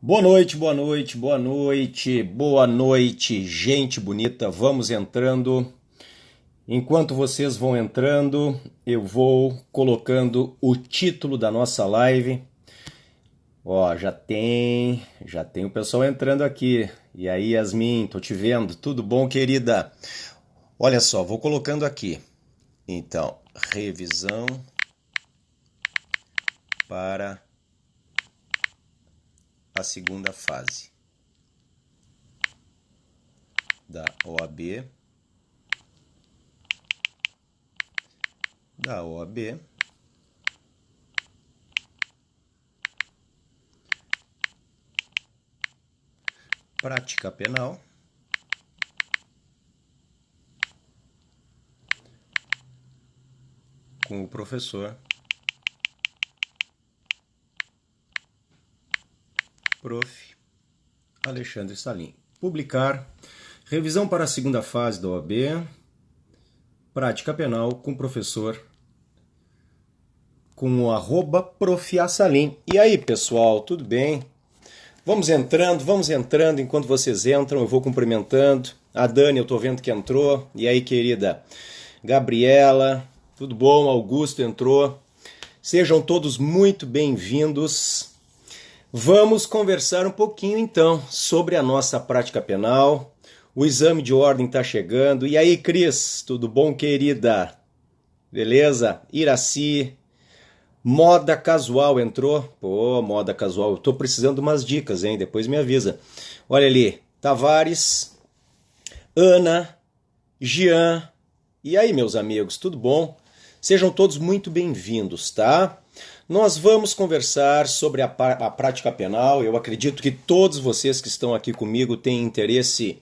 Boa noite, boa noite, boa noite, boa noite, gente bonita. Vamos entrando. Enquanto vocês vão entrando, eu vou colocando o título da nossa live. Ó, já tem o pessoal entrando aqui. E aí, Yasmin, tô te vendo. Tudo bom, querida? Olha só, vou colocando aqui. Então, revisão para a segunda fase da OAB, prática penal, com o professor Prof. Alexandre Salim. Publicar, revisão para a segunda fase da OAB, prática penal com o professor, com o @profasalim. E aí, pessoal, tudo bem? Vamos entrando. Enquanto vocês entram, eu vou cumprimentando. A Dani, eu tô vendo que entrou. E aí, querida? Gabriela, tudo bom? Augusto entrou. Sejam todos muito bem-vindos. Vamos conversar um pouquinho, então, sobre a nossa prática penal. O exame de ordem está chegando. E aí, Cris, tudo bom, querida? Beleza? Iraci, moda casual entrou. Pô, moda casual, eu tô precisando de umas dicas, hein? Depois me avisa. Olha ali, Tavares, Ana, Jean. E aí, meus amigos, tudo bom? Sejam todos muito bem-vindos, tá? Nós vamos conversar sobre a prática penal. Eu acredito que todos vocês que estão aqui comigo têm interesse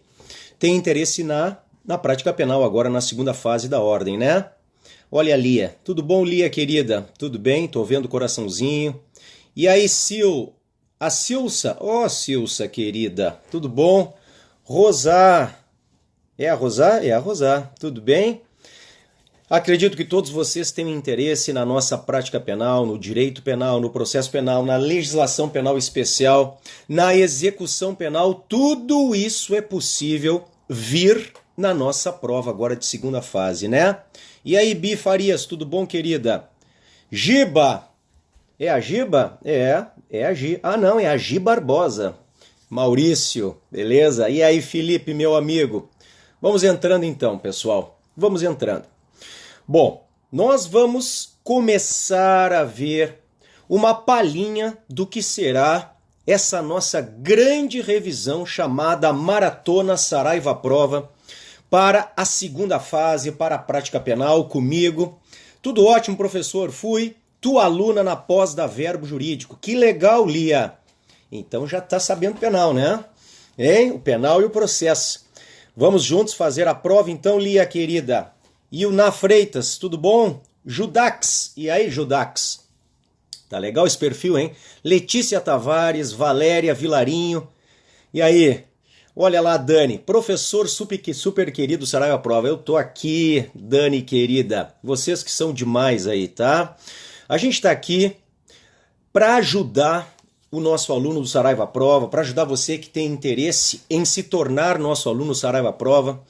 na prática penal agora na segunda fase da ordem, né? Olha a Lia. Tudo bom, Lia, querida? Tudo bem? Tô vendo o coraçãozinho. E aí, a Silsa. Ó, Silsa, querida. Tudo bom? Rosá. É a Rosá? É a Rosá. Tudo bem? Acredito que todos vocês têm interesse na nossa prática penal, no direito penal, no processo penal, na legislação penal especial, na execução penal. Tudo isso é possível vir na nossa prova agora de segunda fase, né? E aí, Bi Farias, tudo bom, querida? Giba! É a Giba? É a Gi. Ah, não, é a Gi Barbosa. Maurício, beleza? E aí, Felipe, meu amigo? Vamos entrando então, pessoal. Vamos entrando. Bom, nós vamos começar a ver uma palhinha do que será essa nossa grande revisão chamada Maratona Saraiva Prova para a segunda fase, para a prática penal comigo. Tudo ótimo, professor. Fui tua aluna na pós da Verbo Jurídico. Que legal, Lia. Então já está sabendo penal, né? Hein? O penal e o processo. Vamos juntos fazer a prova então, Lia, querida. E o Na Freitas, tudo bom? Judax, e aí, Judax? Tá legal esse perfil, hein? Letícia Tavares, Valéria Vilarinho. E aí? Olha lá, Dani, professor super querido Saraiva Prova. Eu tô aqui, Dani querida. Vocês que são demais aí, tá? A gente tá aqui para ajudar o nosso aluno do Saraiva Prova, para ajudar você que tem interesse em se tornar nosso aluno Saraiva Prova.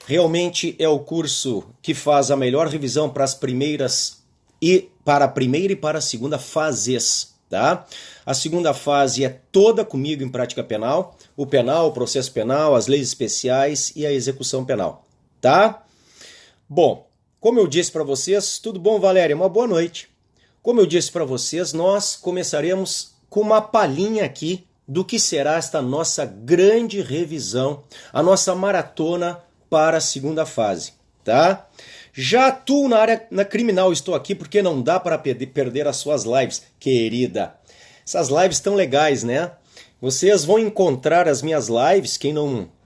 Realmente é o curso que faz a melhor revisão para as primeiras e para a primeira e para a segunda fases, tá? A segunda fase é toda comigo em prática penal, o processo penal, as leis especiais e a execução penal, tá? Bom, como eu disse para vocês, tudo bom, Valéria? Uma boa noite. Como eu disse para vocês, nós começaremos com uma palhinha aqui do que será esta nossa grande revisão, a nossa maratona para a segunda fase, tá? Já atuo na área criminal, estou aqui porque não dá para perder as suas lives, querida. Essas lives tão legais, né? Vocês vão encontrar as minhas lives, quem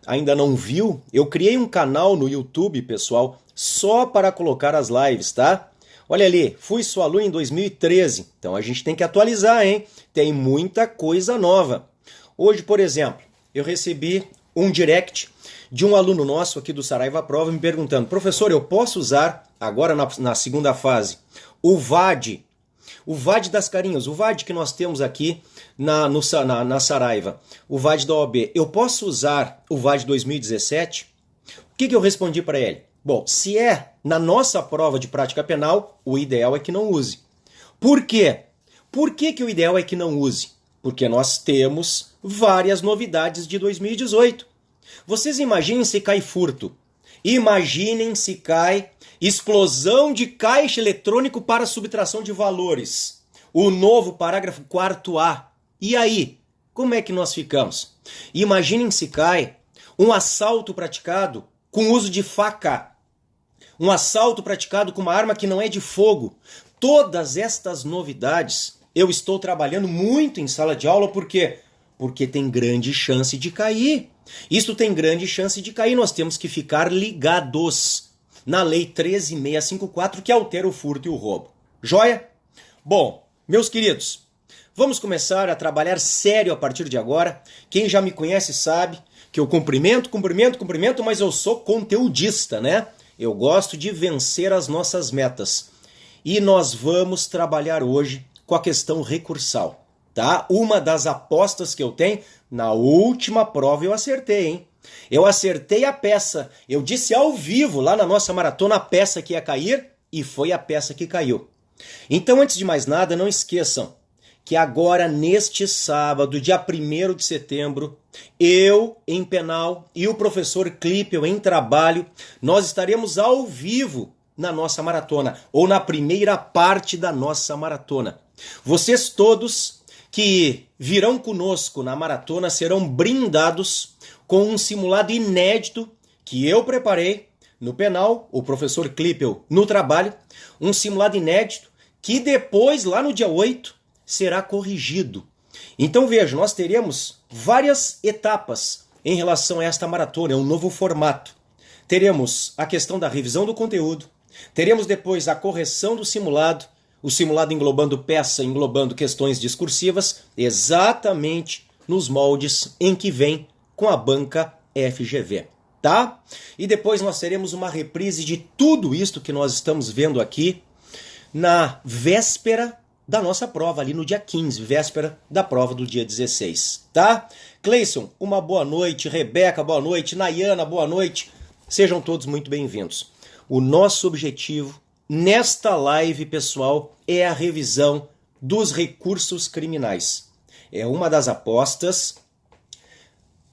ainda não viu, eu criei um canal no YouTube, pessoal, só para colocar as lives, tá? Olha ali, fui sua aluna em 2013, então a gente tem que atualizar, hein? Tem muita coisa nova. Hoje, por exemplo, eu recebi um direct de um aluno nosso aqui do Saraiva Prova me perguntando: professor, eu posso usar agora na segunda fase o VAD O VAD das carinhas, o VAD que nós temos aqui na Saraiva, o VAD da OAB, eu posso usar o VAD 2017? O que eu respondi para ele? Bom, se é na nossa prova de prática penal, o ideal é que não use. Por quê? Por que o ideal é que não use? Porque nós temos várias novidades de 2018. Vocês imaginem se cai furto. Imaginem se cai explosão de caixa eletrônico para subtração de valores. O novo parágrafo 4º E aí? Como é que nós ficamos? Imaginem se cai um assalto praticado com uso de faca. Um assalto praticado com uma arma que não é de fogo. Todas estas novidades eu estou trabalhando muito em sala de aula, por quê? Porque tem grande chance de cair. Isto tem grande chance de cair, nós temos que ficar ligados na Lei 13.654, que altera o furto e o roubo. Joia? Bom, meus queridos, vamos começar a trabalhar sério a partir de agora. Quem já me conhece sabe que eu cumprimento, mas eu sou conteudista, né? Eu gosto de vencer as nossas metas. E nós vamos trabalhar hoje com a questão recursal, tá? Uma das apostas que eu tenho, na última prova eu acertei, hein? Eu acertei a peça. Eu disse ao vivo, lá na nossa maratona, a peça que ia cair, e foi a peça que caiu. Então, antes de mais nada, não esqueçam que agora, neste sábado, dia 1º de setembro, eu, em penal, e o professor Clipel, em trabalho, nós estaremos ao vivo na nossa maratona, ou na primeira parte da nossa maratona. Vocês todos que virão conosco na maratona serão brindados com um simulado inédito que eu preparei no penal, o professor Clipel no trabalho, um simulado inédito que depois, lá no dia 8, será corrigido. Então veja, nós teremos várias etapas em relação a esta maratona, é um novo formato. Teremos a questão da revisão do conteúdo, teremos depois a correção do simulado, o simulado englobando peça, englobando questões discursivas, exatamente nos moldes em que vem com a banca FGV, tá? E depois nós teremos uma reprise de tudo isto que nós estamos vendo aqui na véspera da nossa prova, ali no dia 15, véspera da prova do dia 16, tá? Cleison, uma boa noite. Rebeca, boa noite. Nayana, boa noite. Sejam todos muito bem-vindos. O nosso objetivo nesta live, pessoal, é a revisão dos recursos criminais. É uma das apostas.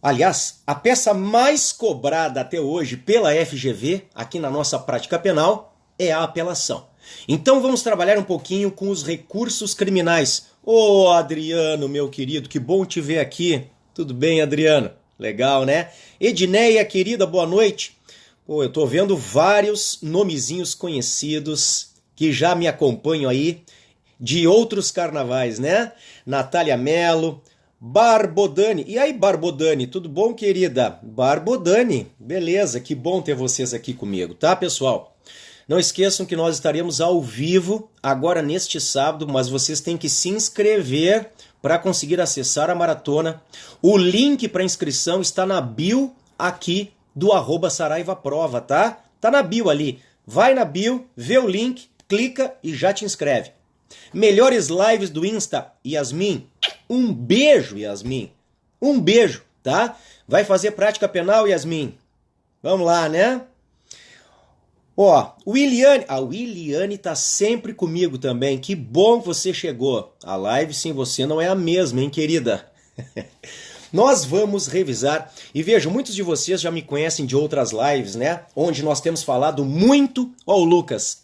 Aliás, a peça mais cobrada até hoje pela FGV, aqui na nossa prática penal, é a apelação. Então vamos trabalhar um pouquinho com os recursos criminais. Ô Adriano, meu querido, que bom te ver aqui. Tudo bem, Adriano? Legal, né? Edneia, querida, boa noite. Pô, eu tô vendo vários nomezinhos conhecidos que já me acompanham aí de outros carnavais, né? Natália Mello, Barbodani. E aí, Barbodani, tudo bom, querida? Barbodani, beleza, que bom ter vocês aqui comigo, tá, pessoal? Não esqueçam que nós estaremos ao vivo agora neste sábado, mas vocês têm que se inscrever para conseguir acessar a maratona. O link para inscrição está na bio aqui do @SaraivaProva, tá? Tá na bio ali. Vai na bio, vê o link, clica e já te inscreve. Melhores lives do Insta, Yasmin. Um beijo, Yasmin. Um beijo, tá? Vai fazer prática penal, Yasmin? Vamos lá, né? Ó, Williane. A Williane tá sempre comigo também. Que bom que você chegou. A live sem você não é a mesma, hein, querida? Nós vamos revisar, e vejo, muitos de vocês já me conhecem de outras lives, né? Onde nós temos falado muito, ó o Lucas,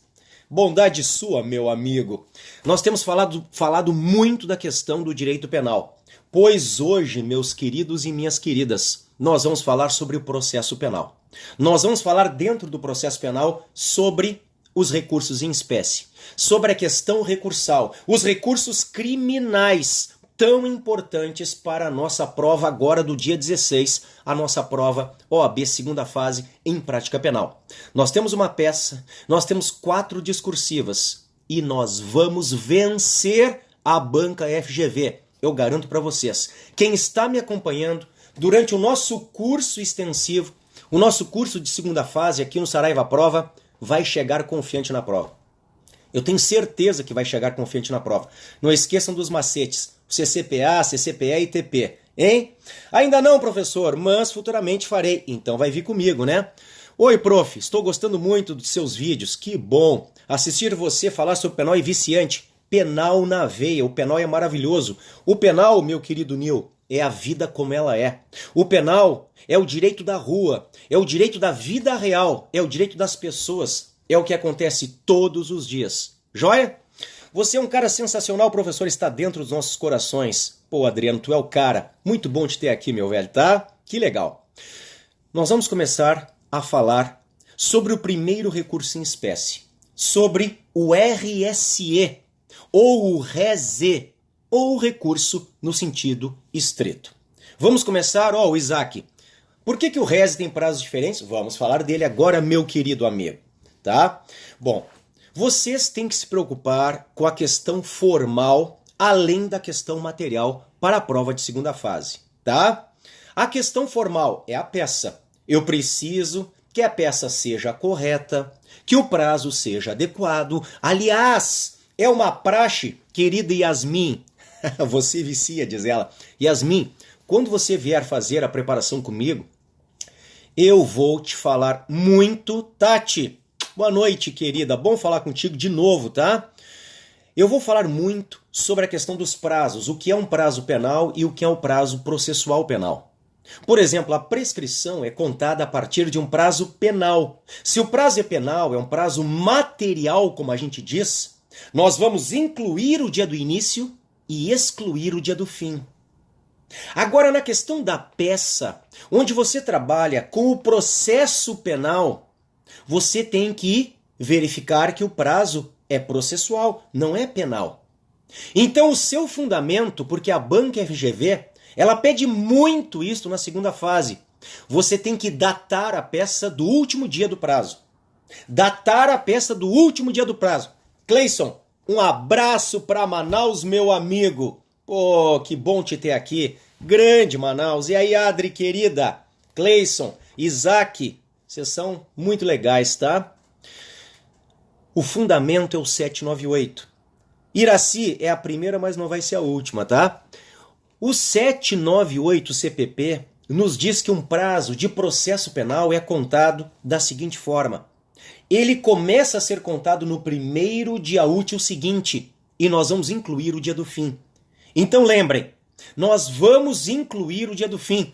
bondade sua, meu amigo. Nós temos falado muito da questão do direito penal, pois hoje, meus queridos e minhas queridas, nós vamos falar sobre o processo penal. Nós vamos falar dentro do processo penal sobre os recursos em espécie, sobre a questão recursal, os recursos criminais, tão importantes para a nossa prova agora do dia 16, a nossa prova OAB segunda fase em prática penal. Nós temos uma peça, nós temos 4 discursivas e nós vamos vencer a banca FGV. Eu garanto para vocês. Quem está me acompanhando durante o nosso curso extensivo, o nosso curso de segunda fase aqui no Saraiva Prova, vai chegar confiante na prova. Eu tenho certeza que vai chegar confiante na prova. Não esqueçam dos macetes. CCPA, CCPE e TP. Hein? Ainda não, professor, mas futuramente farei. Então vai vir comigo, né? Oi, prof. Estou gostando muito dos seus vídeos. Que bom. Assistir você falar sobre penal é viciante. Penal na veia. O penal é maravilhoso. O penal, meu querido Nil, é a vida como ela é. O penal é o direito da rua. É o direito da vida real. É o direito das pessoas. É o que acontece todos os dias. Joia? Você é um cara sensacional, o professor está dentro dos nossos corações. Pô, Adriano, tu é o cara. Muito bom te ter aqui, meu velho, tá? Que legal. Nós vamos começar a falar sobre o primeiro recurso em espécie. Sobre o RSE, ou o RESE, ou o recurso no sentido estrito. Vamos começar, o Isaac. Por que o RESE tem prazos diferentes? Vamos falar dele agora, meu querido amigo. Tá? Bom, vocês têm que se preocupar com a questão formal, além da questão material, para a prova de segunda fase, tá? A questão formal é a peça. Eu preciso que a peça seja correta, que o prazo seja adequado. Aliás, é uma praxe, querida Yasmin, você vicia, diz ela. Yasmin, quando você vier fazer a preparação comigo, eu vou te falar muito, Tati. Boa noite, querida. Bom falar contigo de novo, tá? Eu vou falar muito sobre a questão dos prazos, o que é um prazo penal e o que é um prazo processual penal. Por exemplo, a prescrição é contada a partir de um prazo penal. Se o prazo é penal, é um prazo material, como a gente diz, nós vamos incluir o dia do início e excluir o dia do fim. Agora, na questão da peça, onde você trabalha com o processo penal, você tem que verificar que o prazo é processual, não é penal. Então o seu fundamento, porque a banca FGV, ela pede muito isso na segunda fase. Você tem que datar a peça do último dia do prazo. Datar a peça do último dia do prazo. Cleison, um abraço para Manaus, meu amigo. Pô, que bom te ter aqui. Grande Manaus. E aí, Adri, querida? Cleison, Isaac, vocês são muito legais, tá? O fundamento é o 798. Iraci é a primeira, mas não vai ser a última, tá? O 798 CPP nos diz que um prazo de processo penal é contado da seguinte forma. Ele começa a ser contado no primeiro dia útil seguinte e nós vamos incluir o dia do fim. Então lembrem, nós vamos incluir o dia do fim.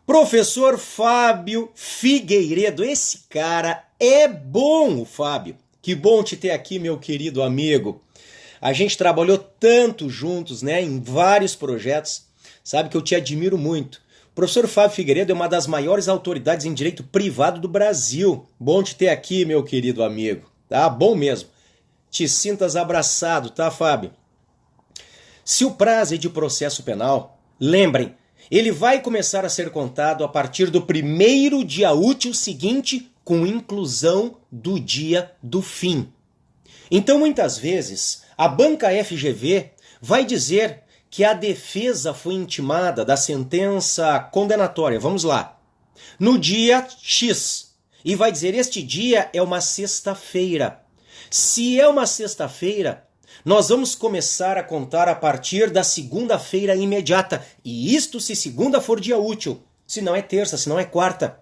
Professor Fábio Figueiredo, esse cara é bom, o Fábio. Que bom te ter aqui, meu querido amigo. A gente trabalhou tanto juntos, né, em vários projetos. Sabe que eu te admiro muito. O professor Fábio Figueiredo é uma das maiores autoridades em direito privado do Brasil. Bom te ter aqui, meu querido amigo. Tá bom mesmo. Te sintas abraçado, tá, Fábio? Se o prazo é de processo penal, lembrem, ele vai começar a ser contado a partir do primeiro dia útil seguinte, com inclusão do dia do fim. Então, muitas vezes, a banca FGV vai dizer que a defesa foi intimada da sentença condenatória, vamos lá, no dia X, e vai dizer este dia é uma sexta-feira. Se é uma sexta-feira, nós vamos começar a contar a partir da segunda-feira imediata. E isto se segunda for dia útil. Se não é terça, se não é quarta.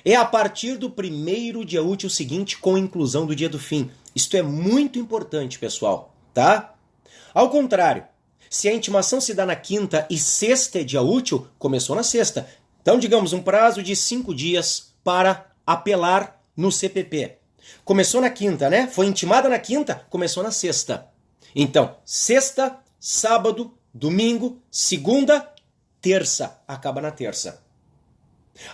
É a partir do primeiro dia útil seguinte com inclusão do dia do fim. Isto é muito importante, pessoal, tá? Ao contrário, se a intimação se dá na quinta e sexta é dia útil, começou na sexta. Então, digamos, um prazo de 5 dias para apelar no CPP. Começou na quinta, né? Foi intimada na quinta, começou na sexta. Então, sexta, sábado, domingo, segunda, terça. Acaba na terça.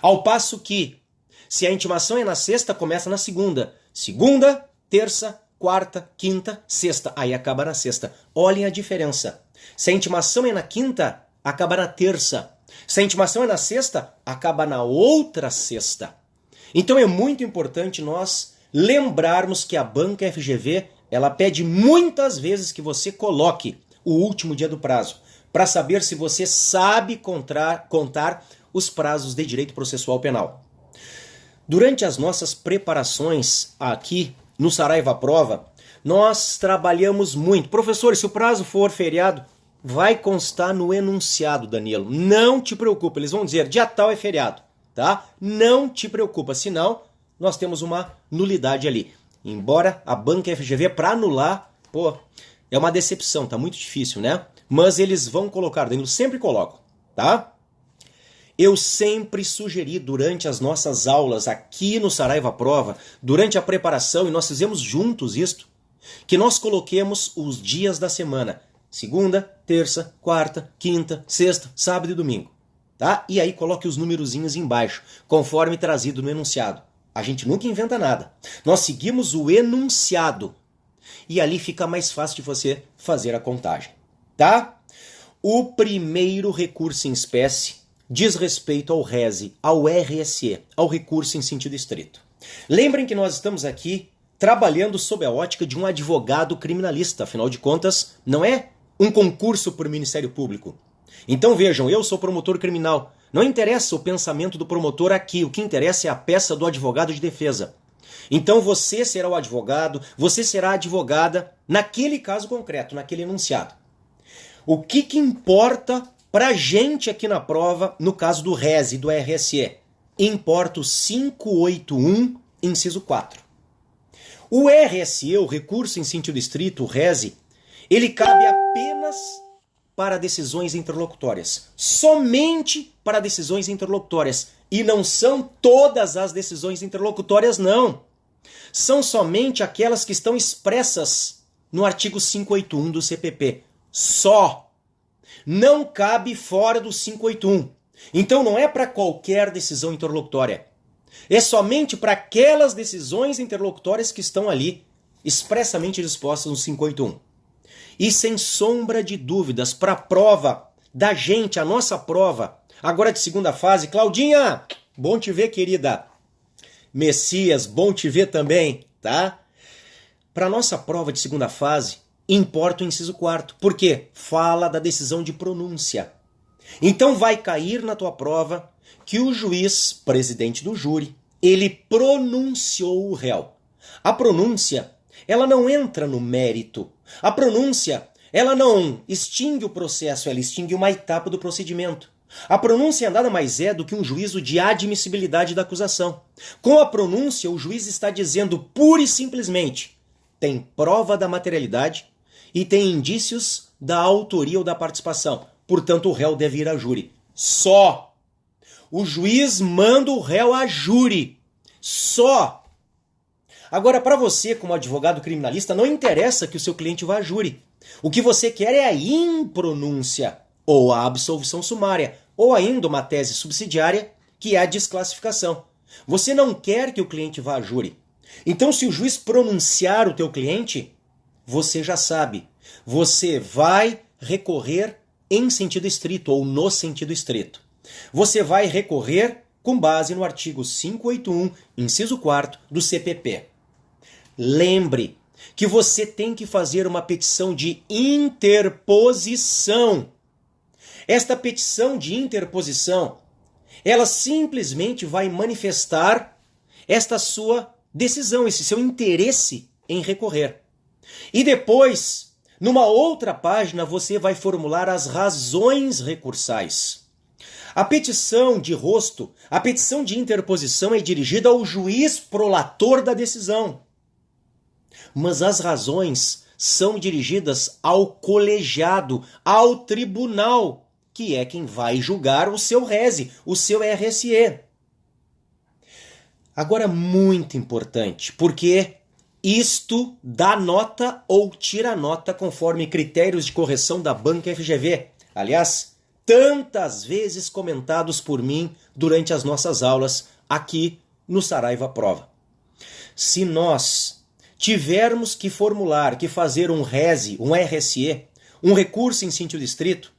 Ao passo que, se a intimação é na sexta, começa na segunda. Segunda, terça, quarta, quinta, sexta. Aí acaba na sexta. Olhem a diferença. Se a intimação é na quinta, acaba na terça. Se a intimação é na sexta, acaba na outra sexta. Então é muito importante nós lembrarmos que a banca FGV, ela pede muitas vezes que você coloque o último dia do prazo, para saber se você sabe contar os prazos de direito processual penal. Durante as nossas preparações aqui no Saraiva Prova, Nós trabalhamos muito. Professor, se o prazo for feriado, vai constar no enunciado, Danilo. Não te preocupa, eles vão dizer dia tal é feriado, tá? Não te preocupa, senão nós temos uma nulidade ali. Embora a banca FGV, para anular, pô, é uma decepção, tá muito difícil, né? Mas eles vão colocar, Danilo, sempre colocam, tá? Eu sempre sugeri durante as nossas aulas aqui no Saraiva Prova, durante a preparação, e nós fizemos juntos isto, que nós coloquemos os dias da semana. Segunda, terça, quarta, quinta, sexta, sábado e domingo. Tá? E aí coloque os numerozinhos embaixo, conforme trazido no enunciado. A gente nunca inventa nada. Nós seguimos o enunciado. E ali fica mais fácil de você fazer a contagem. Tá? O primeiro recurso em espécie diz respeito ao RESE, ao RSE, ao recurso em sentido estrito. Lembrem que nós estamos aqui trabalhando sob a ótica de um advogado criminalista. Afinal de contas, não é um concurso por Ministério Público. Então vejam, eu sou promotor criminal. Não interessa o pensamento do promotor aqui, o que interessa é a peça do advogado de defesa. Então você será o advogado, você será a advogada naquele caso concreto, naquele enunciado. O que importa pra gente aqui na prova, no caso do RESE e do RSE? Importa o 581, inciso 4. O RSE, o recurso em sentido estrito, o RESE, ele cabe apenas para decisões interlocutórias. Somente para decisões interlocutórias. E não são todas as decisões interlocutórias, não. São somente aquelas que estão expressas no artigo 581 do CPP. Só. Não cabe fora do 581. Então não é para qualquer decisão interlocutória. É somente para aquelas decisões interlocutórias que estão ali, expressamente dispostas no 581. E sem sombra de dúvidas, para a prova da gente, a nossa prova, agora de segunda fase, Claudinha, bom te ver, querida. Messias, bom te ver também, tá? Para a nossa prova de segunda fase, importa o inciso 4º. Por quê? Fala da decisão de pronúncia. Então vai cair na tua prova que o juiz, presidente do júri, ele pronunciou o réu. A pronúncia, ela não entra no mérito. A pronúncia, ela não extingue o processo, ela extingue uma etapa do procedimento. A pronúncia nada mais é do que um juízo de admissibilidade da acusação. Com a pronúncia, o juiz está dizendo pura e simplesmente: tem prova da materialidade e tem indícios da autoria ou da participação. Portanto, o réu deve ir a júri. Só. O juiz manda o réu a júri. Só. Agora, para você, como advogado criminalista, não interessa que o seu cliente vá a júri. O que você quer é a impronúncia, ou a absolvição sumária, ou ainda uma tese subsidiária, que é a desclassificação. Você não quer que o cliente vá a júri. Então, se o juiz pronunciar o teu cliente, você já sabe. Você vai recorrer em sentido estrito, ou no sentido estrito. Você vai recorrer com base no artigo 581, inciso 4º do CPP. Lembre que você tem que fazer uma petição de interposição. Esta petição de interposição, ela simplesmente vai manifestar esta sua decisão, esse seu interesse em recorrer. E depois, numa outra página, você vai formular as razões recursais. A petição de rosto, a petição de interposição é dirigida ao juiz prolator da decisão. Mas as razões são dirigidas ao colegiado, ao tribunal, que é quem vai julgar o seu RESE, o seu RSE. Agora, muito importante, porque isto dá nota ou tira nota conforme critérios de correção da banca FGV. Aliás, tantas vezes comentados por mim durante as nossas aulas aqui no Saraiva Prova. Se nós tivermos que formular, que fazer um RESE, um RSE, um recurso em sentido estrito,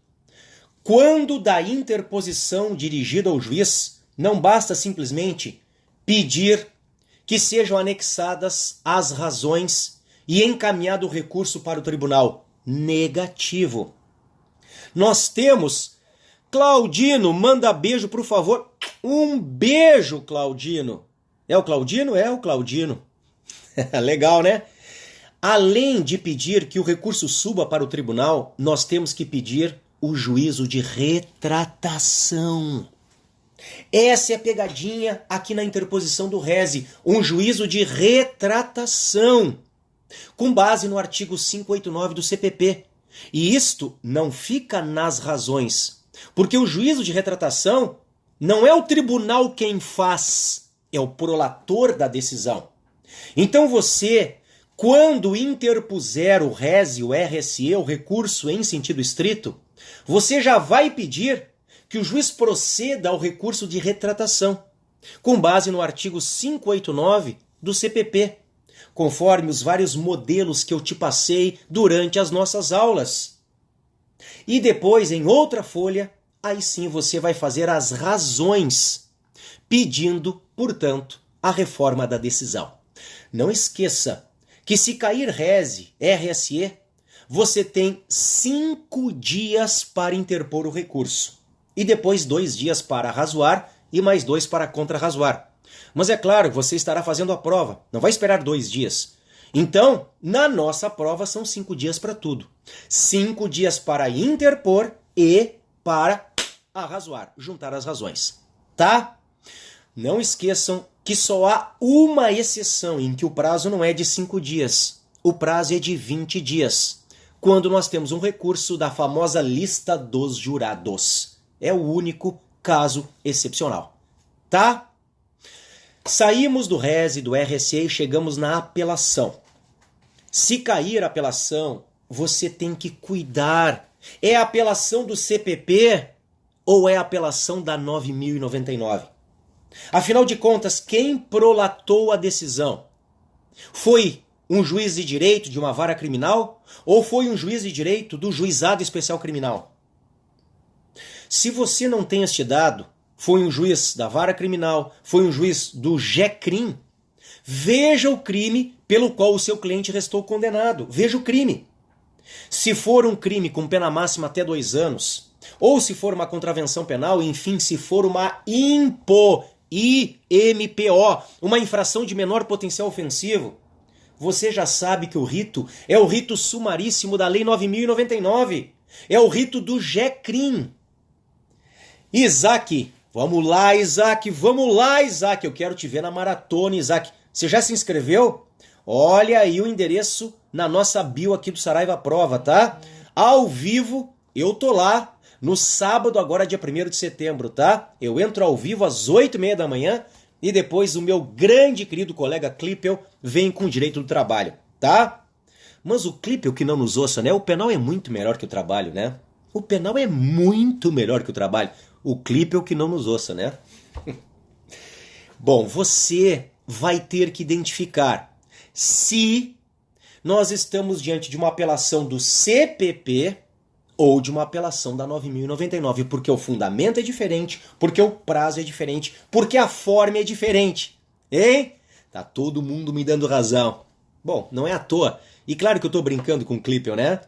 quando da interposição dirigida ao juiz, não basta simplesmente pedir que sejam anexadas as razões e encaminhado o recurso para o tribunal. Negativo. Nós temos... Claudino, manda beijo, por favor. Um beijo, Claudino. É o Claudino? É o Claudino. Legal, né? Além de pedir que o recurso suba para o tribunal, nós temos que pedir o juízo de retratação. Essa é a pegadinha aqui na interposição do rese, um juízo de retratação, com base no artigo 589 do CPP. E isto não fica nas razões, porque o juízo de retratação não é o tribunal quem faz, é o prolator da decisão. Então você, quando interpuser o rese, o RSE, o recurso em sentido estrito, você já vai pedir que o juiz proceda ao recurso de retratação, com base no artigo 589 do CPP, conforme os vários modelos que eu te passei durante as nossas aulas. E depois, em outra folha, aí sim você vai fazer as razões, pedindo, portanto, a reforma da decisão. Não esqueça que se cair rese, RSE, você tem 5 dias para interpor o recurso. E depois 2 dias para razoar e mais 2 para contra-razoar. Mas é claro, você estará fazendo a prova, não vai esperar 2 dias. Então, na nossa prova são 5 dias para tudo. 5 dias para interpor e para arrazoar, juntar as razões. Tá? Não esqueçam que só há uma exceção em que o prazo não é de 5 dias. O prazo é de 20 dias. Quando nós temos um recurso da famosa lista dos jurados. É o único caso excepcional. Tá? Saímos do rese, do RSE e chegamos na apelação. Se cair a apelação, você tem que cuidar. É a apelação do CPP ou é a apelação da 9.099? Afinal de contas, quem prolatou a decisão? Foi um juiz de direito de uma vara criminal ou foi um juiz de direito do juizado especial criminal? Se você não tem este dado, foi um juiz da vara criminal, foi um juiz do GECRIM, veja o crime pelo qual o seu cliente restou condenado. Veja o crime. Se for um crime com pena máxima até 2 anos, ou se for uma contravenção penal, enfim, se for uma IMPO, uma infração de menor potencial ofensivo, você já sabe que o rito é o rito sumaríssimo da Lei 9.099. É o rito do GECRIM. Isaac, vamos lá, Isaac, eu quero te ver na maratona, Isaac. Você já se inscreveu? Olha aí o endereço na nossa bio aqui do Saraiva Prova, tá? Ao vivo, eu tô lá no sábado, agora dia 1º de setembro, tá? Eu entro ao vivo às 8h30 da manhã e depois o meu grande e querido colega Clipel vem com o direito do trabalho, tá? Mas o Clipel que não nos ouça, né? O penal é muito melhor que o trabalho, né? O penal é muito melhor que o trabalho. O Clipel que não nos ouça, né? Bom, você vai ter que identificar se nós estamos diante de uma apelação do CPP ou de uma apelação da 9.099, porque o fundamento é diferente, porque o prazo é diferente, porque a forma é diferente. Hein? Tá todo mundo me dando razão. Bom, não é à toa. E claro que eu tô brincando com o Clipel, né?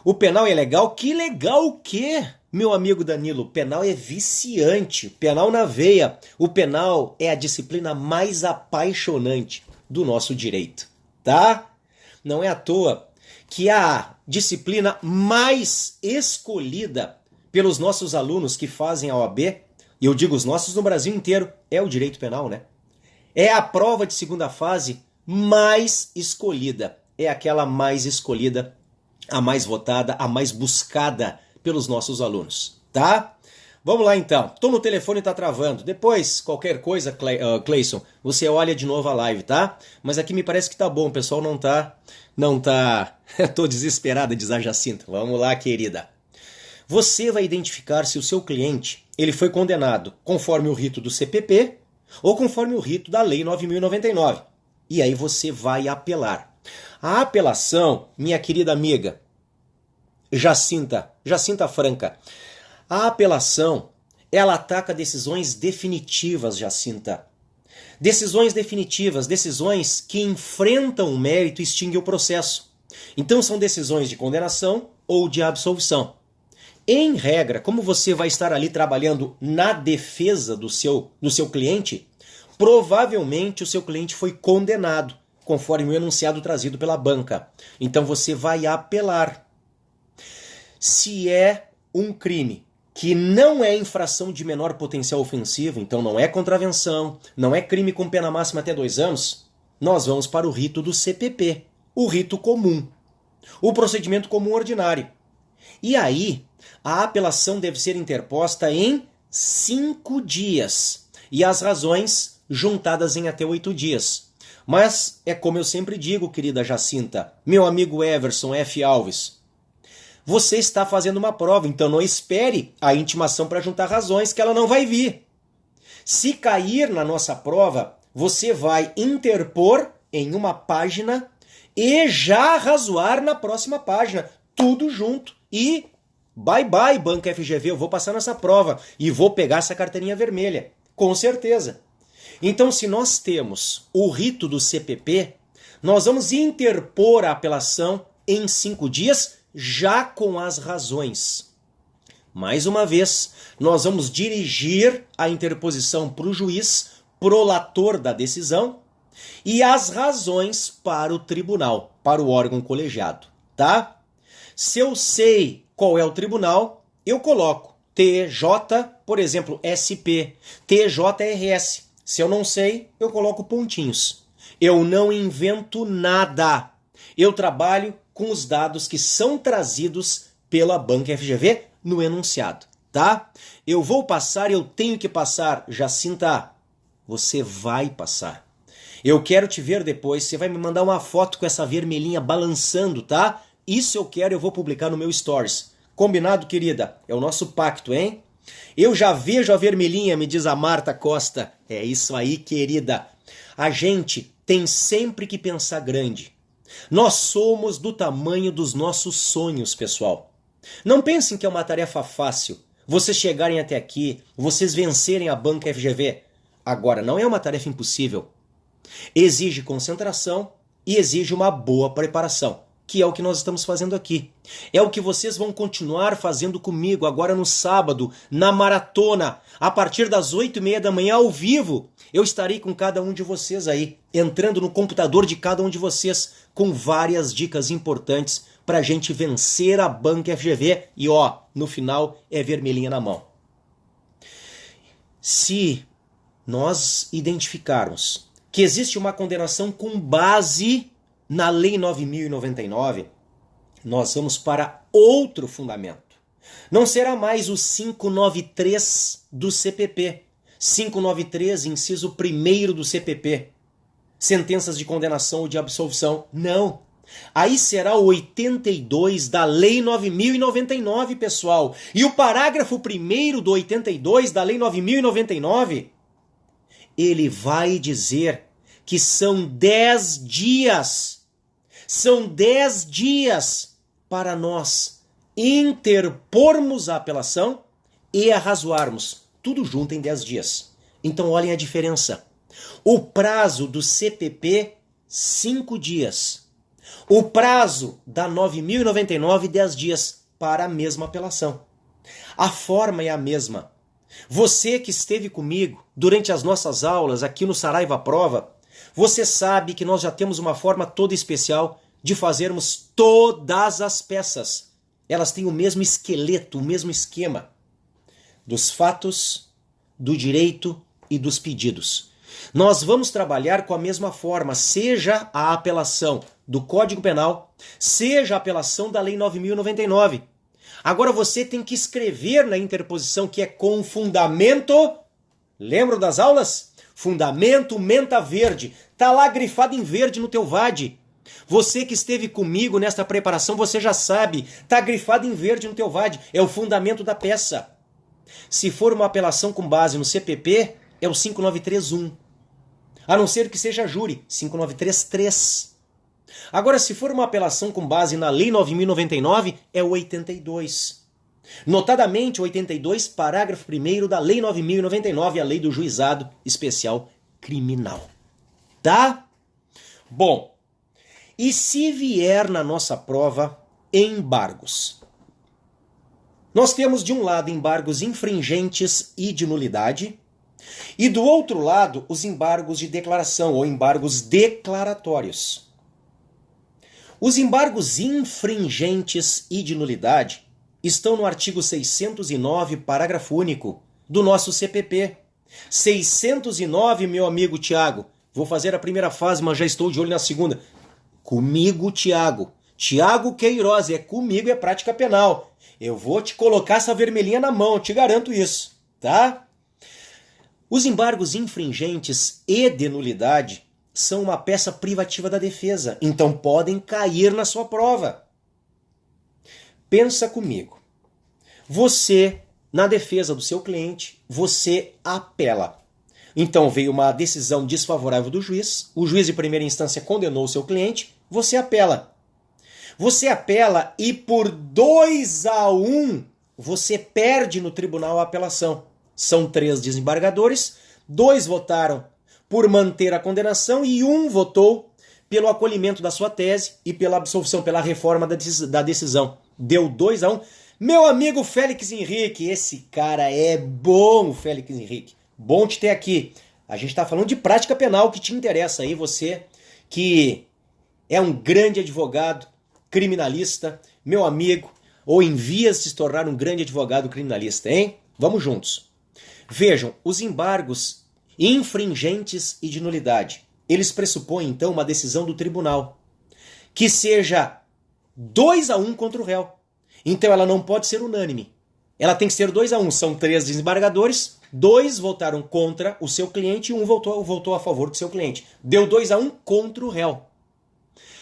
O penal é legal? Que legal o quê? Meu amigo Danilo, o penal é viciante, penal na veia. O penal é a disciplina mais apaixonante do nosso direito, tá? Não é à toa que a disciplina mais escolhida pelos nossos alunos que fazem a OAB, e eu digo os nossos no Brasil inteiro, é o direito penal, né? É a prova de segunda fase mais escolhida. É aquela mais escolhida, a mais votada, a mais buscada pelos nossos alunos, tá? Vamos lá então. Tô no telefone e tá travando. Depois, qualquer coisa, Cleison, você olha de novo a live, tá? Mas aqui me parece que tá bom, o pessoal não tá... Tô desesperada, diz a Jacinta. Vamos lá, querida. Você vai identificar se o seu cliente ele foi condenado conforme o rito do CPP ou conforme o rito da Lei 9.099. E aí você vai apelar. A apelação, minha querida amiga Jacinta Franca, a apelação, ela ataca decisões definitivas, Jacinta. Decisões definitivas, decisões que enfrentam o mérito e extinguem o processo. Então são decisões de condenação ou de absolvição. Em regra, como você vai estar ali trabalhando na defesa do seu cliente, provavelmente o seu cliente foi condenado conforme o enunciado trazido pela banca. Então você vai apelar. Se é um crime que não é infração de menor potencial ofensivo, então não é contravenção, não é crime com pena máxima até 2 anos, nós vamos para o rito do CPP, o rito comum, o procedimento comum ordinário. E aí, a apelação deve ser interposta em 5 dias e as razões juntadas em até 8 dias. Mas é como eu sempre digo, querida Jacinta, meu amigo Everson F. Alves, você está fazendo uma prova, então não espere a intimação para juntar razões, que ela não vai vir. Se cair na nossa prova, você vai interpor em uma página e já razoar na próxima página, tudo junto. E bye bye, Banca FGV, eu vou passar nessa prova e vou pegar essa carteirinha vermelha, com certeza. Então, se nós temos o rito do CPP, nós vamos interpor a apelação em 5 dias, já com as razões. Mais uma vez, nós vamos dirigir a interposição para o juiz, prolator da decisão, e as razões para o tribunal, para o órgão colegiado, tá? Se eu sei qual é o tribunal, eu coloco TJ, por exemplo, SP, TJRS. Se eu não sei, eu coloco pontinhos. Eu não invento nada. Eu trabalho com os dados que são trazidos pela Banca FGV no enunciado, tá? Eu vou passar, eu tenho que passar, Jacinta. Você vai passar. Eu quero te ver depois, você vai me mandar uma foto com essa vermelhinha balançando, tá? Isso eu quero, eu vou publicar no meu Stories. Combinado, querida? É o nosso pacto, hein? Eu já vejo a vermelhinha, me diz a Marta Costa. É isso aí, querida. A gente tem sempre que pensar grande. Nós somos do tamanho dos nossos sonhos, pessoal. Não pensem que é uma tarefa fácil. Vocês chegarem até aqui, vocês vencerem a Banca FGV. Agora, não é uma tarefa impossível. Exige concentração e exige uma boa preparação, que é o que nós estamos fazendo aqui. É o que vocês vão continuar fazendo comigo agora no sábado, na maratona, a partir das 8h30 da manhã, ao vivo. Eu estarei com cada um de vocês aí, entrando no computador de cada um de vocês, com várias dicas importantes para a gente vencer a Banca FGV. E ó, no final é vermelhinha na mão. Se nós identificarmos que existe uma condenação com base na Lei 9.099, nós vamos para outro fundamento. Não será mais o 593 do CPP. 593, inciso 1º do CPP. Sentenças de condenação ou de absolvição. Não. Aí será o 82 da Lei 9.099, pessoal. E o parágrafo 1º do 82 da Lei 9.099, ele vai dizer que são 10 dias. São 10 dias para nós interpormos a apelação e arrazoarmos. Tudo junto em 10 dias. Então olhem a diferença. O prazo do CPP, 5 dias. O prazo da 9.099, 10 dias para a mesma apelação. A forma é a mesma. Você que esteve comigo durante as nossas aulas aqui no Saraiva Prova, você sabe que nós já temos uma forma toda especial de fazermos todas as peças. Elas têm o mesmo esqueleto, o mesmo esquema. Dos fatos, do direito e dos pedidos. Nós vamos trabalhar com a mesma forma, seja a apelação do Código Penal, seja a apelação da Lei 9.099. Agora você tem que escrever na interposição que é com fundamento. Lembram das aulas? Fundamento menta verde. Está lá grifado em verde no teu VAD. Você que esteve comigo nesta preparação, você já sabe. Está grifado em verde no teu VAD. É o fundamento da peça. Se for uma apelação com base no CPP, é o 5931. A não ser que seja júri, 5933. Agora, se for uma apelação com base na Lei 9.099, é o 82. Notadamente, o 82, parágrafo 1º da Lei 9.099, a Lei do Juizado Especial Criminal. Tá? Bom, e se vier na nossa prova embargos? Nós temos, de um lado, embargos infringentes e de nulidade, E do outro lado, os embargos de declaração ou embargos declaratórios. Os embargos infringentes e de nulidade estão no artigo 609, parágrafo único do nosso CPP. 609, meu amigo Tiago. Vou fazer a primeira fase, mas já estou de olho na segunda. Comigo, Tiago. Tiago Queiroz, é comigo, é prática penal. Eu vou te colocar essa vermelhinha na mão, te garanto isso, tá? Os embargos infringentes e de nulidade são uma peça privativa da defesa, então podem cair na sua prova. Pensa comigo. Você, na defesa do seu cliente, você apela. Então veio uma decisão desfavorável do juiz, o juiz de primeira instância condenou o seu cliente, você apela. Você apela e por 2-1 você perde no tribunal a apelação. São 3 desembargadores, 2 votaram por manter a condenação e 1 votou pelo acolhimento da sua tese e pela absolvição, pela reforma da decisão. Deu 2-1. Meu amigo Félix Henrique, esse cara é bom, Félix Henrique. Bom te ter aqui. A gente está falando de prática penal que te interessa aí, você que é um grande advogado criminalista, meu amigo, ou em vias de se tornar um grande advogado criminalista, hein? Vamos juntos. Vejam, os embargos infringentes e de nulidade, eles pressupõem então uma decisão do tribunal que seja 2-1 contra o réu. Então ela não pode ser unânime. Ela tem que ser 2-1. São 3 desembargadores, 2 votaram contra o seu cliente e 1 votou a favor do seu cliente. Deu 2-1 contra o réu.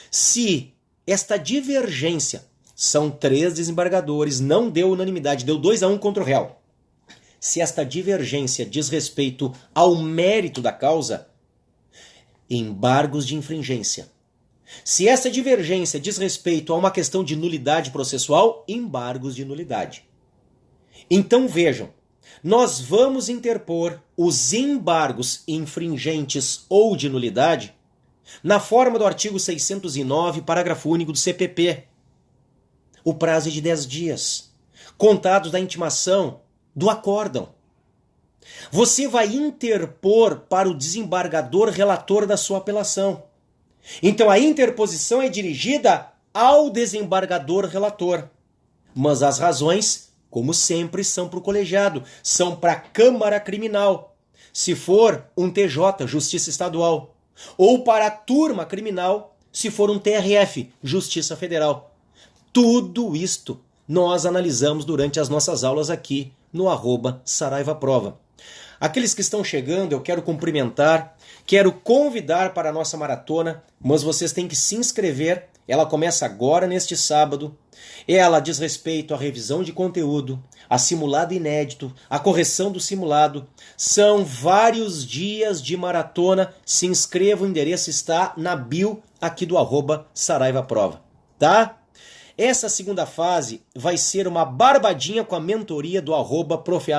Se esta divergência, são 3 desembargadores, não deu unanimidade, deu 2-1 contra o réu. Se esta divergência diz respeito ao mérito da causa, embargos de infringência. Se essa divergência diz respeito a uma questão de nulidade processual, embargos de nulidade. Então vejam, nós vamos interpor os embargos infringentes ou de nulidade na forma do artigo 609, parágrafo único do CPP. O prazo é de 10 dias, contados da intimação do acórdão. Você vai interpor para o desembargador relator da sua apelação. Então a interposição é dirigida ao desembargador relator. Mas as razões, como sempre, são para o colegiado, são para a Câmara Criminal. Se for um TJ, Justiça Estadual. Ou para a turma criminal, se for um TRF, Justiça Federal. Tudo isto nós analisamos durante as nossas aulas aqui no @SaraivaProva. Aqueles que estão chegando, eu quero cumprimentar, quero convidar para a nossa maratona, mas vocês têm que se inscrever. Ela começa agora neste sábado. Ela diz respeito à revisão de conteúdo, a simulado inédito, a correção do simulado. São vários dias de maratona. Se inscreva, o endereço está na bio aqui do @SaraivaProva, tá? Essa segunda fase vai ser uma barbadinha com a mentoria do @Prof.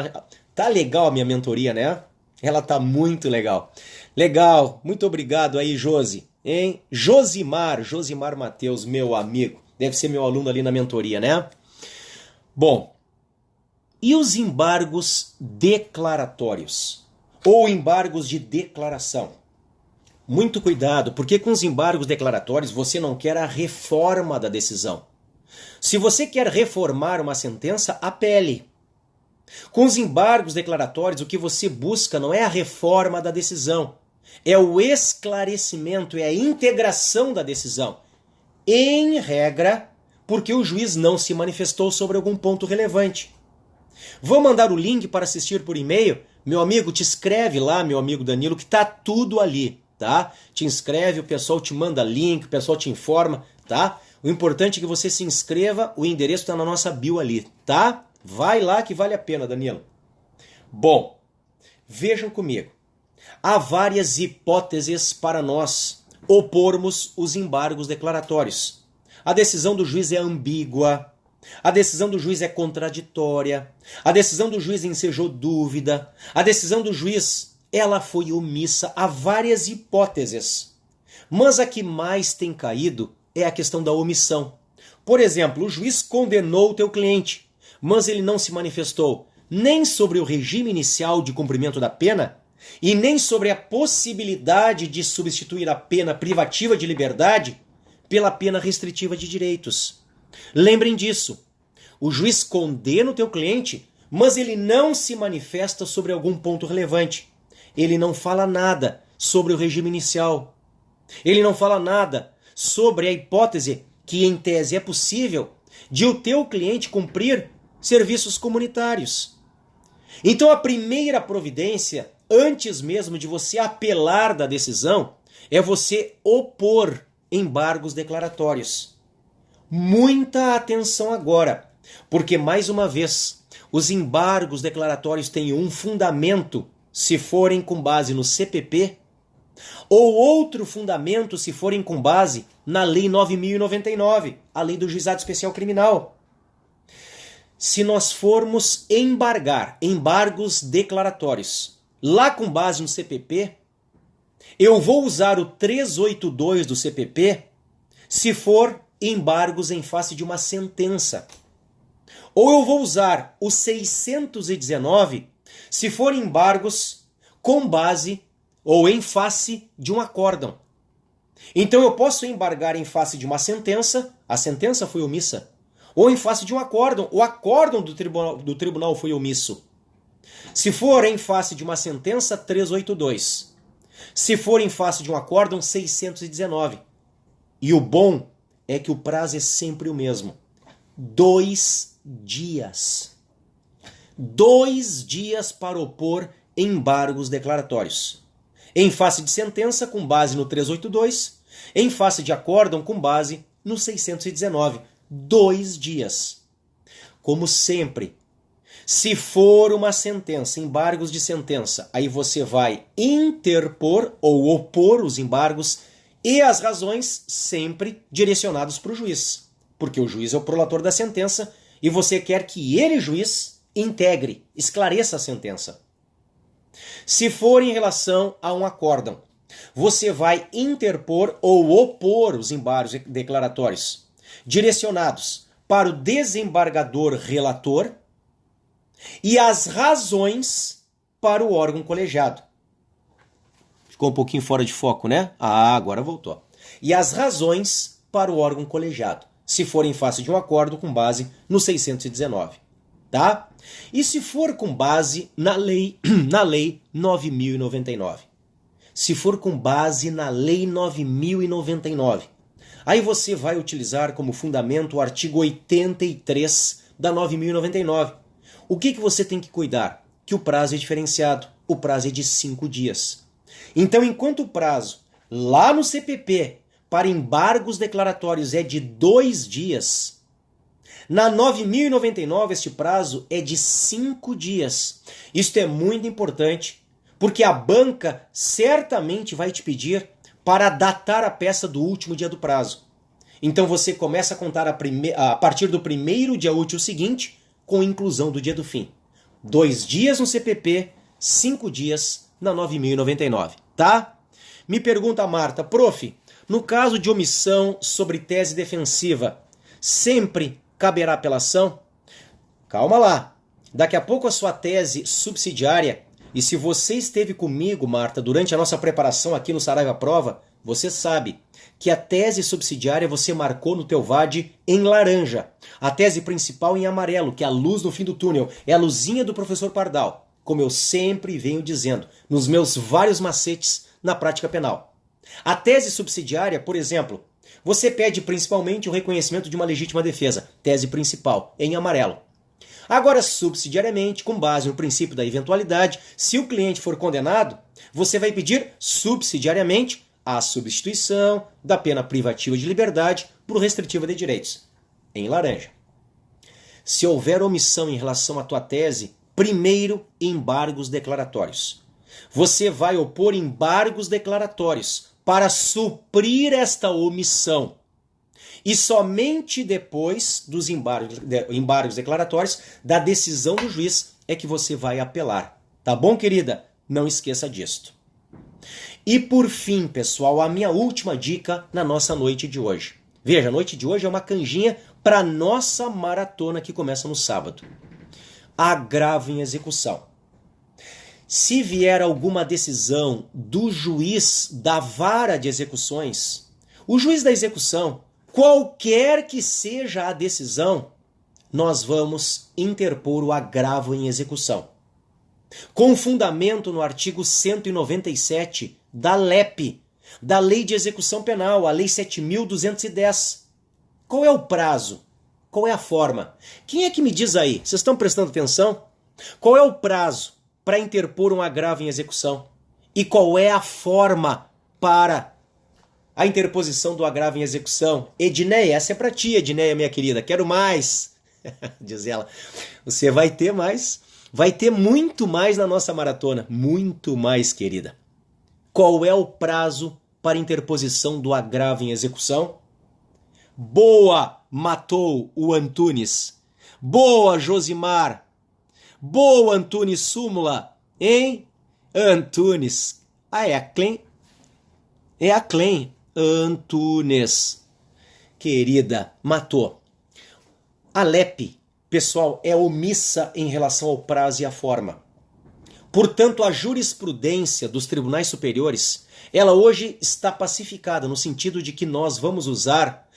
Tá legal a minha mentoria, né? Ela tá muito legal. Legal, muito obrigado aí, Josi. Hein? Josimar Mateus, meu amigo. Deve ser meu aluno ali na mentoria, né? Bom, e os embargos declaratórios? Ou embargos de declaração? Muito cuidado, porque com os embargos declaratórios você não quer a reforma da decisão. Se você quer reformar uma sentença, apele. Com os embargos declaratórios, o que você busca não é a reforma da decisão, é o esclarecimento, é a integração da decisão. Em regra, porque o juiz não se manifestou sobre algum ponto relevante. Vou mandar o link para assistir por e-mail. Meu amigo, te escreve lá, meu amigo Danilo, que tá tudo ali, tá? Te inscreve, o pessoal te manda link, o pessoal te informa, tá? O importante é que você se inscreva, o endereço está na nossa bio ali, tá? Vai lá que vale a pena, Danilo. Bom, vejam comigo. Há várias hipóteses para nós opormos os embargos declaratórios. A decisão do juiz é ambígua, a decisão do juiz é contraditória, a decisão do juiz ensejou dúvida, a decisão do juiz, ela foi omissa. Há várias hipóteses. Mas a que mais tem caído é a questão da omissão. Por exemplo, o juiz condenou o teu cliente, mas ele não se manifestou. nem sobre o regime inicial de cumprimento da pena e nem sobre a possibilidade de substituir a pena privativa de liberdade pela pena restritiva de direitos. Lembrem disso. O juiz condena o teu cliente, mas ele não se manifesta sobre algum ponto relevante. Ele não fala nada sobre o regime inicial. Ele não fala nada sobre a hipótese que, em tese, é possível de o teu cliente cumprir serviços comunitários. Então, a primeira providência, antes mesmo de você apelar da decisão, é você opor embargos declaratórios. Muita atenção agora, porque, mais uma vez, os embargos declaratórios têm um fundamento se forem com base no CPP, ou outro fundamento se forem com base na Lei 9.099, a Lei do Juizado Especial Criminal. Se nós formos embargar embargos declaratórios lá com base no CPP, eu vou usar o 382 do CPP se for embargos em face de uma sentença. Ou eu vou usar o 619 se for embargos com base ou em face de um acórdão. Então eu posso embargar em face de uma sentença, a sentença foi omissa, ou em face de um acórdão, o acórdão do tribunal foi omisso. Se for em face de uma sentença, 382. Se for em face de um acórdão, 619. E o bom é que o prazo é sempre o mesmo. 2 dias. 2 dias para opor embargos declaratórios. Em face de sentença, com base no 382. Em face de acórdão, com base no 619. 2 dias. Como sempre, se for uma sentença, embargos de sentença, aí você vai interpor ou opor os embargos e as razões sempre direcionados para o juiz. Porque o juiz é o prolator da sentença e você quer que ele, juiz, integre, esclareça a sentença. Se for em relação a um acórdão, você vai interpor ou opor os embargos declaratórios direcionados para o desembargador relator e as razões para o órgão colegiado. Ficou um pouquinho fora de foco, né? Ah, agora voltou. E as razões para o órgão colegiado, se for em face de um acordo com base no 619. Tá? E se for com base na lei 9.099? Se for com base na lei 9.099, aí você vai utilizar como fundamento o artigo 83 da 9.099. O que você tem que cuidar? Que o prazo é diferenciado. O prazo é de 5 dias. Então, enquanto o prazo lá no CPP para embargos declaratórios é de 2 dias, na 9.099 este prazo é de 5 dias. Isto é muito importante, porque a banca certamente vai te pedir para datar a peça do último dia do prazo. Então você começa a contar a partir do primeiro dia útil seguinte, com inclusão do dia do fim. 2 dias no CPP, 5 dias na 9.099, tá? Me pergunta a Marta, prof, no caso de omissão sobre tese defensiva, sempre caberá apelação? Calma lá. Daqui a pouco a sua tese subsidiária, e se você esteve comigo, Marta, durante a nossa preparação aqui no Saraiva Prova, você sabe que a tese subsidiária você marcou no teu VAD em laranja. A tese principal em amarelo, que é a luz no fim do túnel, é a luzinha do professor Pardal, como eu sempre venho dizendo, nos meus vários macetes na prática penal. A tese subsidiária, por exemplo, você pede principalmente o reconhecimento de uma legítima defesa, tese principal, em amarelo. Agora, subsidiariamente, com base no princípio da eventualidade, se o cliente for condenado, você vai pedir subsidiariamente a substituição da pena privativa de liberdade por restritiva de direitos, em laranja. Se houver omissão em relação à tua tese, primeiro, embargos declaratórios. Você vai opor embargos declaratórios para suprir esta omissão. E somente depois dos embargos declaratórios, da decisão do juiz, é que você vai apelar. Tá bom, querida? Não esqueça disto. E por fim, pessoal, a minha última dica na nossa noite de hoje. Veja, a noite de hoje é uma canjinha para a nossa maratona que começa no sábado. agravo em execução. Se vier alguma decisão do juiz da vara de execuções, o juiz da execução, qualquer que seja a decisão, nós vamos interpor o agravo em execução. Com fundamento no artigo 197 da LEP, da Lei de Execução Penal, a Lei 7.210. Qual é o prazo? Qual é a forma? Quem é que me diz aí? Vocês estão prestando atenção? Qual é o prazo para interpor um agravo em execução? E qual é a forma para a interposição do agravo em execução? Edneia, essa é para ti, Edneia, minha querida. Quero mais, diz ela. Você vai ter mais, vai ter muito mais na nossa maratona. Muito mais, querida. Qual é o prazo para interposição do agravo em execução? Boa, matou o Antunes. Boa, Josimar. Boa, Antunes Súmula. Hein? Antunes. Ah, é a Clem? É a Clem. Antunes. Querida, matou. A LEP, pessoal, é omissa em relação ao prazo e à forma. Portanto, a jurisprudência dos tribunais superiores, ela hoje está pacificada no sentido de que nós vamos usar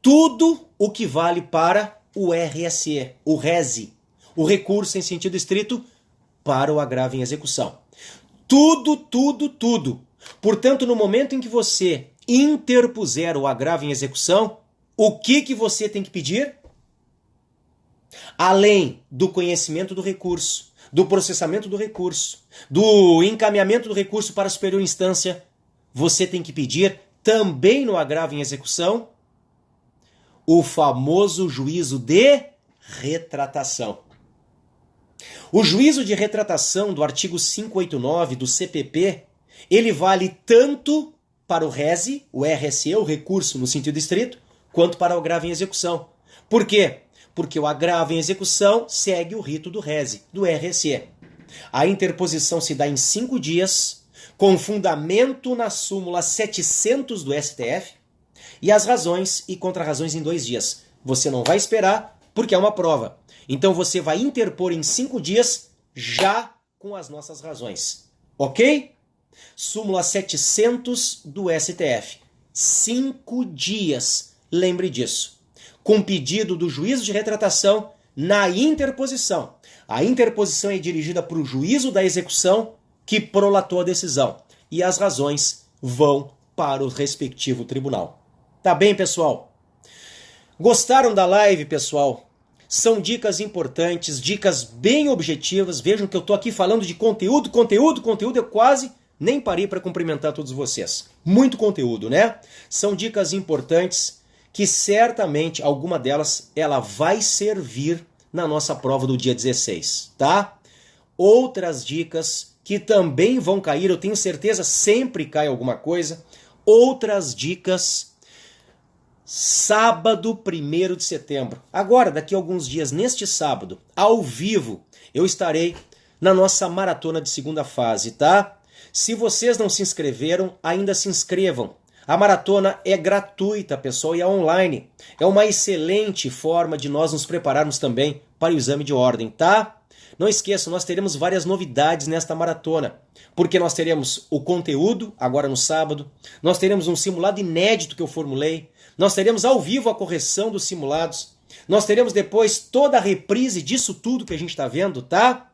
tudo o que vale para o RSE, o RESE, o recurso em sentido estrito para o agravo em execução. Tudo, tudo, tudo. Portanto, no momento em que você interpuser o agravo em execução, o que você tem que pedir? Além do conhecimento do recurso, do processamento do recurso, do encaminhamento do recurso para a superior instância, você tem que pedir também no agravo em execução o famoso juízo de retratação. O juízo de retratação do artigo 589 do CPP, ele vale tanto para o RESE, o RSE, o recurso no sentido estrito, quanto para o agravo em execução. Por quê? Porque o agravo em execução segue o rito do RESE, do RSE. A interposição se dá em 5 dias, com fundamento na súmula 700 do STF, e as razões e contrarrazões em 2 dias. Você não vai esperar, porque é uma prova. Então você vai interpor em 5 dias, já com as nossas razões. Ok? Súmula 700 do STF. 5 dias. Lembre disso. Com pedido do juízo de retratação na interposição. A interposição é dirigida para o juízo da execução que prolatou a decisão. E as razões vão para o respectivo tribunal. Tá bem, pessoal? Gostaram da live, pessoal? São dicas importantes, dicas bem objetivas. Vejam que eu tô aqui falando de conteúdo. Eu quase nem parei para cumprimentar todos vocês. Muito conteúdo, né? São dicas importantes que certamente alguma delas ela vai servir na nossa prova do dia 16, tá? Outras dicas que também vão cair, eu tenho certeza, sempre cai alguma coisa. Outras dicas sábado 1º de setembro. Agora, daqui a alguns dias, neste sábado, ao vivo, eu estarei na nossa maratona de segunda fase, tá? Se vocês não se inscreveram, ainda se inscrevam. A maratona é gratuita, pessoal, e é online. É uma excelente forma de nós nos prepararmos também para o exame de ordem, tá? Não esqueçam, nós teremos várias novidades nesta maratona, porque nós teremos o conteúdo, agora no sábado, nós teremos um simulado inédito que eu formulei, nós teremos ao vivo a correção dos simulados, nós teremos depois toda a reprise disso tudo que a gente está vendo, tá?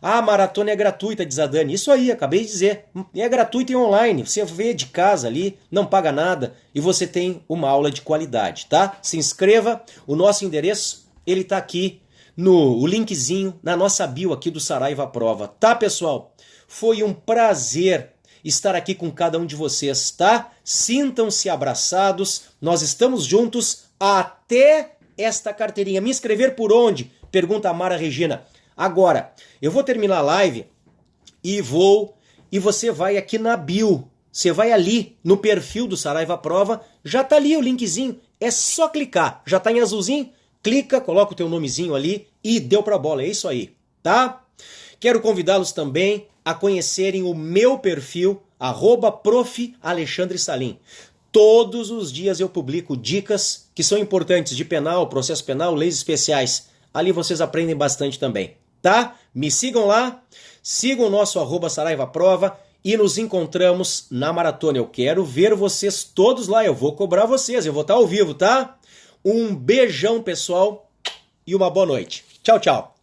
A maratona é gratuita, diz a Dani. Isso aí, acabei de dizer. É gratuita e online. Você vê de casa ali, não paga nada e você tem uma aula de qualidade, tá? Se inscreva. O nosso endereço, ele tá aqui no linkzinho na nossa bio aqui do Saraiva Prova. Tá, pessoal? Foi um prazer estar aqui com cada um de vocês, tá? Sintam-se abraçados. Nós estamos juntos até esta carteirinha. Me inscrever por onde? Pergunta a Mara Regina. Agora, eu vou terminar a live e você vai aqui na bio. Você vai ali no perfil do Saraiva Prova, já tá ali o linkzinho, é só clicar. Já tá em azulzinho? Clica, coloca o teu nomezinho ali e deu pra bola, é isso aí, tá? Quero convidá-los também a conhecerem o meu perfil, @prof. Alexandre Salim. Todos os dias eu publico dicas que são importantes de penal, processo penal, leis especiais. Ali vocês aprendem bastante também. tá? Me sigam lá, sigam o nosso @SaraivaProva e nos encontramos na maratona. Eu quero ver vocês todos lá, eu vou cobrar vocês, eu vou estar ao vivo, tá? Um beijão, pessoal, e uma boa noite. Tchau, tchau.